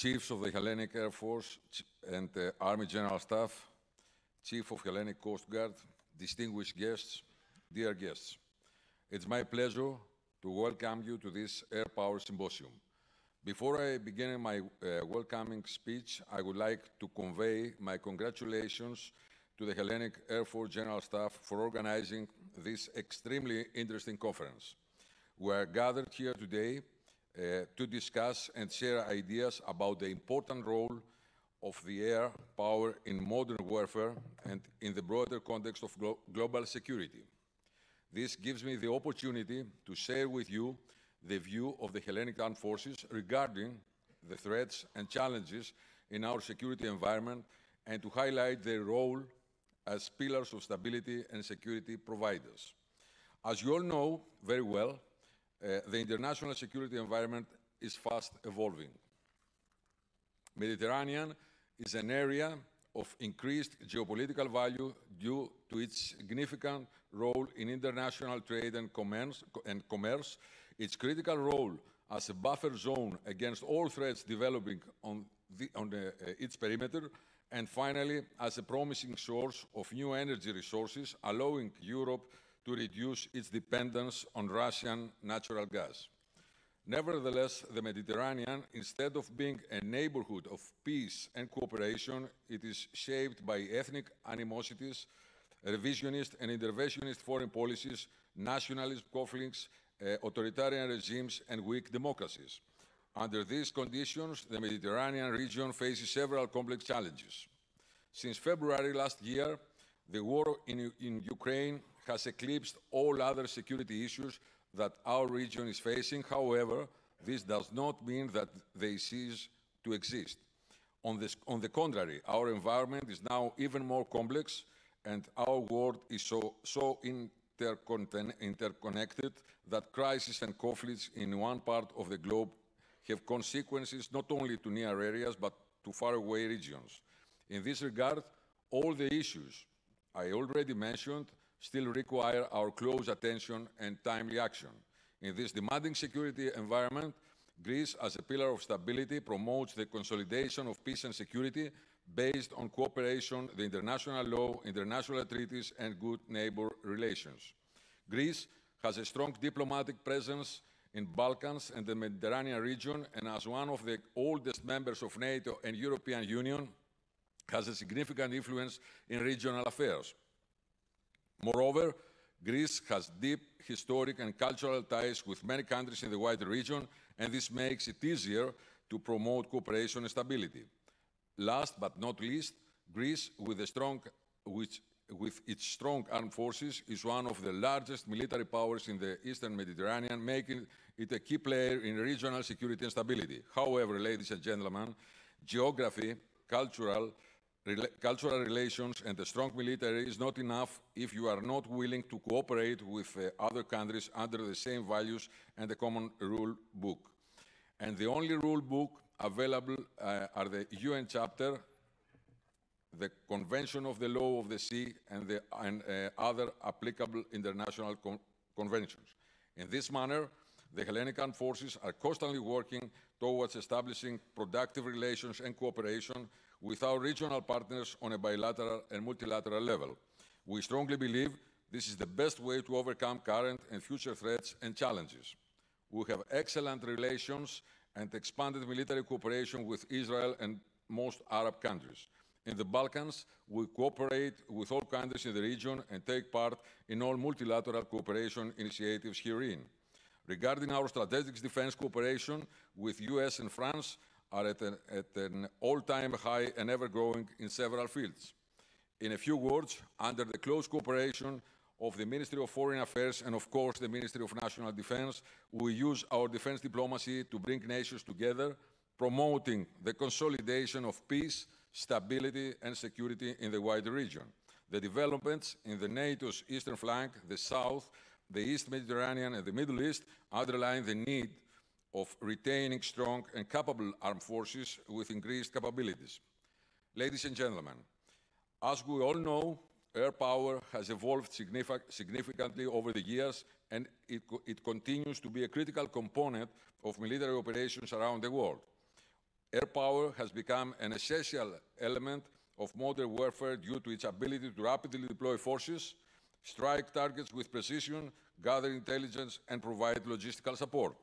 Chiefs of the Hellenic Air Force and Army General Staff, Chief of Hellenic Coast Guard, distinguished guests, dear guests. It's my pleasure to welcome you to this Air Power Symposium. Before I begin my welcoming speech, I would like to convey my congratulations to the Hellenic Air Force General Staff for organizing this extremely interesting conference. We are gathered here today to discuss and share ideas about the important role of the air power in modern warfare and in the broader context of global security. This gives me the opportunity to share with you the view of the Hellenic Armed Forces regarding the threats and challenges in our security environment and to highlight their role as pillars of stability and security providers. As you all know very well, the international security environment is fast evolving. Mediterranean is an area of increased geopolitical value due to its significant role in international trade and commerce, its critical role as a buffer zone against all threats developing on its perimeter, and finally, as a promising source of new energy resources, allowing Europe to reduce its dependence on Russian natural gas. Nevertheless, the Mediterranean, instead of being a neighborhood of peace and cooperation, it is shaped by ethnic animosities, revisionist and interventionist foreign policies, nationalist conflicts, authoritarian regimes, and weak democracies. Under these conditions, the Mediterranean region faces several complex challenges. Since February last year, the war in Ukraine has eclipsed all other security issues that our region is facing. However, this does not mean that they cease to exist. On the contrary, our environment is now even more complex, and our world is so interconnected that crises and conflicts in one part of the globe have consequences not only to near areas but to faraway regions. In this regard, all the issues I already mentioned still require our close attention and timely action. In this demanding security environment, Greece, as a pillar of stability, promotes the consolidation of peace and security based on cooperation, the international law, international treaties, and good neighbor relations. Greece has a strong diplomatic presence in Balkans and the Mediterranean region, and as one of the oldest members of NATO and European Union, has a significant influence in regional affairs. Moreover, Greece has deep historic and cultural ties with many countries in the wider region, and this makes it easier to promote cooperation and stability. Last but not least, Greece, with its strong armed forces, is one of the largest military powers in the Eastern Mediterranean, making it a key player in regional security and stability. However, ladies and gentlemen, geography, cultural relations and a strong military is not enough if you are not willing to cooperate with other countries under the same values and a common rule book. And the only rule book available are the UN chapter, the Convention of the Law of the Sea, and other applicable international conventions. In this manner, the Hellenic Armed Forces are constantly working towards establishing productive relations and cooperation with our regional partners on a bilateral and multilateral level. We strongly believe this is the best way to overcome current and future threats and challenges. We have excellent relations and expanded military cooperation with Israel and most Arab countries. In the Balkans, we cooperate with all countries in the region and take part in all multilateral cooperation initiatives herein. Regarding our strategic defense cooperation with US and France, are at an all-time high and ever-growing in several fields. In a few words, under the close cooperation of the Ministry of Foreign Affairs and, of course, the Ministry of National Defense, we use our defense diplomacy to bring nations together, promoting the consolidation of peace, stability, and security in the wider region. The developments in the NATO's eastern flank, the South, the East Mediterranean, and the Middle East underline the need of retaining strong and capable armed forces with increased capabilities. Ladies and gentlemen, as we all know, air power has evolved significantly over the years, and it continues to be a critical component of military operations around the world. Air power has become an essential element of modern warfare due to its ability to rapidly deploy forces, strike targets with precision, gather intelligence, and provide logistical support.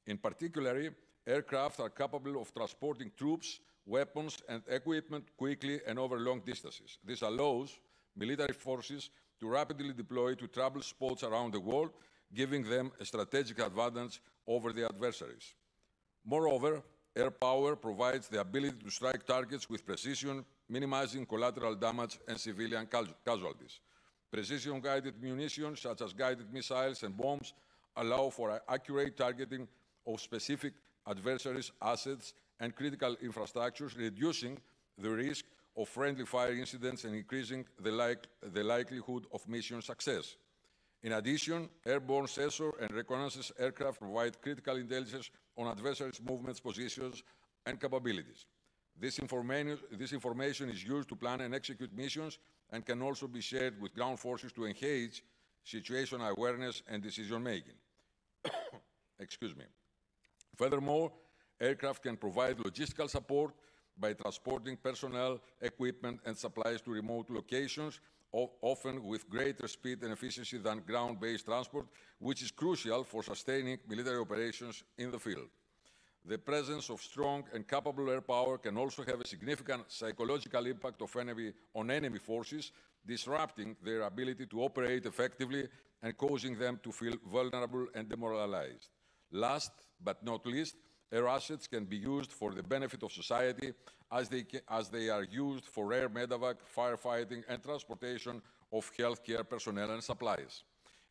In particular, aircraft are capable of transporting troops, weapons, and equipment quickly and over long distances. This allows military forces to rapidly deploy to trouble spots around the world, giving them a strategic advantage over their adversaries. Moreover, air power provides the ability to strike targets with precision, minimizing collateral damage and civilian casualties. Precision-guided munitions, such as guided missiles and bombs, allow for accurate targeting of specific adversaries' assets and critical infrastructures, reducing the risk of friendly fire incidents and increasing the likelihood of mission success. In addition, airborne sensor and reconnaissance aircraft provide critical intelligence on adversaries' movements, positions, and capabilities. This information is used to plan and execute missions and can also be shared with ground forces to enhance situational awareness and decision-making. Excuse me. Furthermore, aircraft can provide logistical support by transporting personnel, equipment, and supplies to remote locations, often with greater speed and efficiency than ground-based transport, which is crucial for sustaining military operations in the field. The presence of strong and capable air power can also have a significant psychological impact on enemy forces, disrupting their ability to operate effectively and causing them to feel vulnerable and demoralized. Last but not least, air assets can be used for the benefit of society as they are used for air medevac, firefighting, and transportation of healthcare personnel and supplies.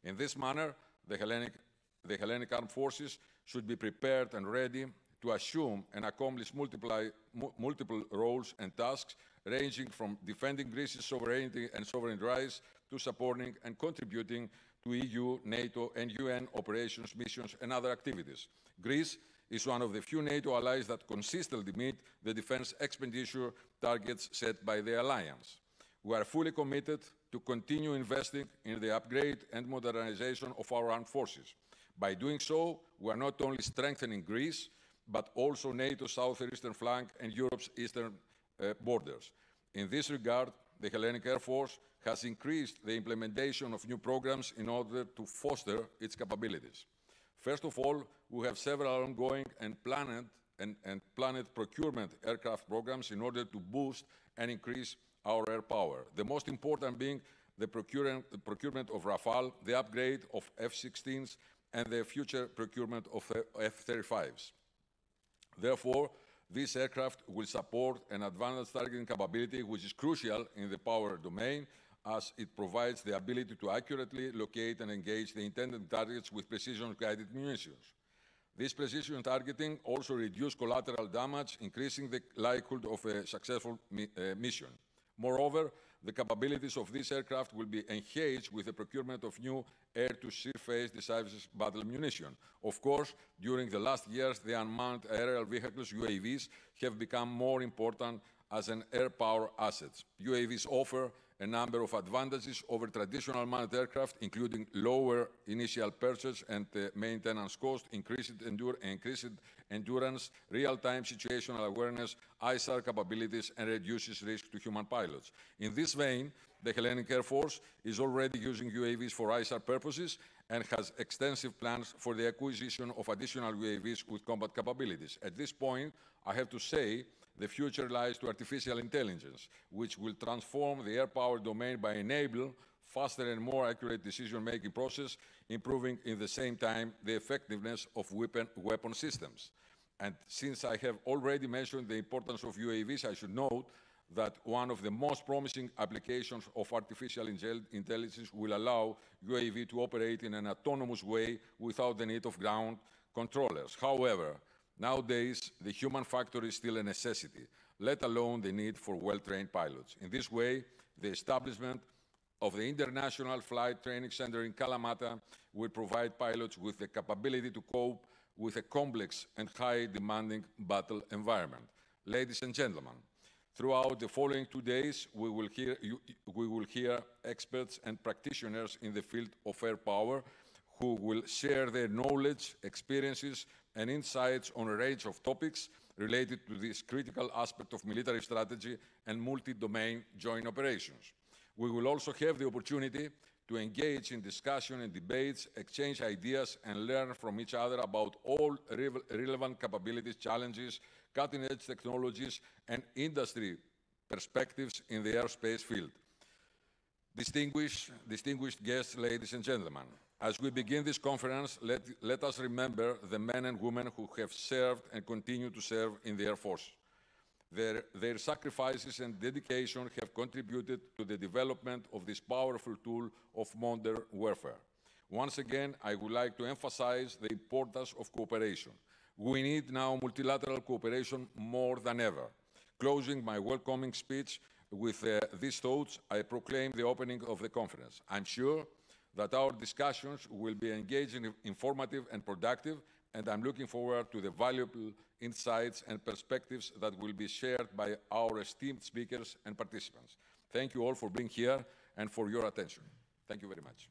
In this manner, the Hellenic Armed Forces should be prepared and ready to assume and accomplish multiple roles and tasks, ranging from defending Greece's sovereignty and sovereign rights to supporting and contributing to EU, NATO, and UN operations, missions, and other activities. Greece is one of the few NATO allies that consistently meet the defense expenditure targets set by the alliance. We are fully committed to continue investing in the upgrade and modernization of our armed forces. By doing so, we are not only strengthening Greece, but also NATO's southeastern flank and Europe's eastern borders. In this regard, the Hellenic Air Force has increased the implementation of new programs in order to foster its capabilities. First of all, we have several ongoing and planned procurement aircraft programs in order to boost and increase our air power. The most important being the procurement of Rafale, the upgrade of F-16s, and the future procurement of F-35s. Therefore, this aircraft will support an advanced targeting capability, which is crucial in the power domain, as it provides the ability to accurately locate and engage the intended targets with precision-guided munitions. This precision targeting also reduces collateral damage, increasing the likelihood of a successful mission. Moreover, the capabilities of this aircraft will be enhanced with the procurement of new air-to-surface decisive battle munition. Of course, during the last years, the unmanned aerial vehicles, UAVs, have become more important as an air power asset. UAVs offer a number of advantages over traditional manned aircraft, including lower initial purchase and maintenance cost, increased endurance, real-time situational awareness, ISAR capabilities, and reduces risk to human pilots. In this vein, the Hellenic Air Force is already using UAVs for ISAR purposes and has extensive plans for the acquisition of additional UAVs with combat capabilities. At this point, I have to say, the future lies to artificial intelligence, which will transform the air power domain by enabling faster and more accurate decision-making process, improving in the same time the effectiveness of weapon systems. And since I have already mentioned the importance of UAVs, I should note that one of the most promising applications of artificial intelligence will allow UAV to operate in an autonomous way without the need of ground controllers. However, nowadays, the human factor is still a necessity, let alone the need for well-trained pilots. In this way, the establishment of the International Flight Training Center in Kalamata will provide pilots with the capability to cope with a complex and high-demanding battle environment. Ladies and gentlemen, throughout the following 2 days, we will hear experts and practitioners in the field of air power who will share their knowledge, experiences, and insights on a range of topics related to this critical aspect of military strategy and multi-domain joint operations. We will also have the opportunity to engage in discussion and debates, exchange ideas, and learn from each other about all relevant capabilities, challenges, cutting-edge technologies, and industry perspectives in the aerospace field. Distinguished guests, ladies and gentlemen, as we begin this conference, let us remember the men and women who have served and continue to serve in the Air Force. Their sacrifices and dedication have contributed to the development of this powerful tool of modern warfare. Once again, I would like to emphasize the importance of cooperation. We need now multilateral cooperation more than ever. Closing my welcoming speech with these thoughts, I proclaim the opening of the conference. I'm sure that our discussions will be engaging, informative, and productive, and I'm looking forward to the valuable insights and perspectives that will be shared by our esteemed speakers and participants. Thank you all for being here and for your attention. Thank you very much.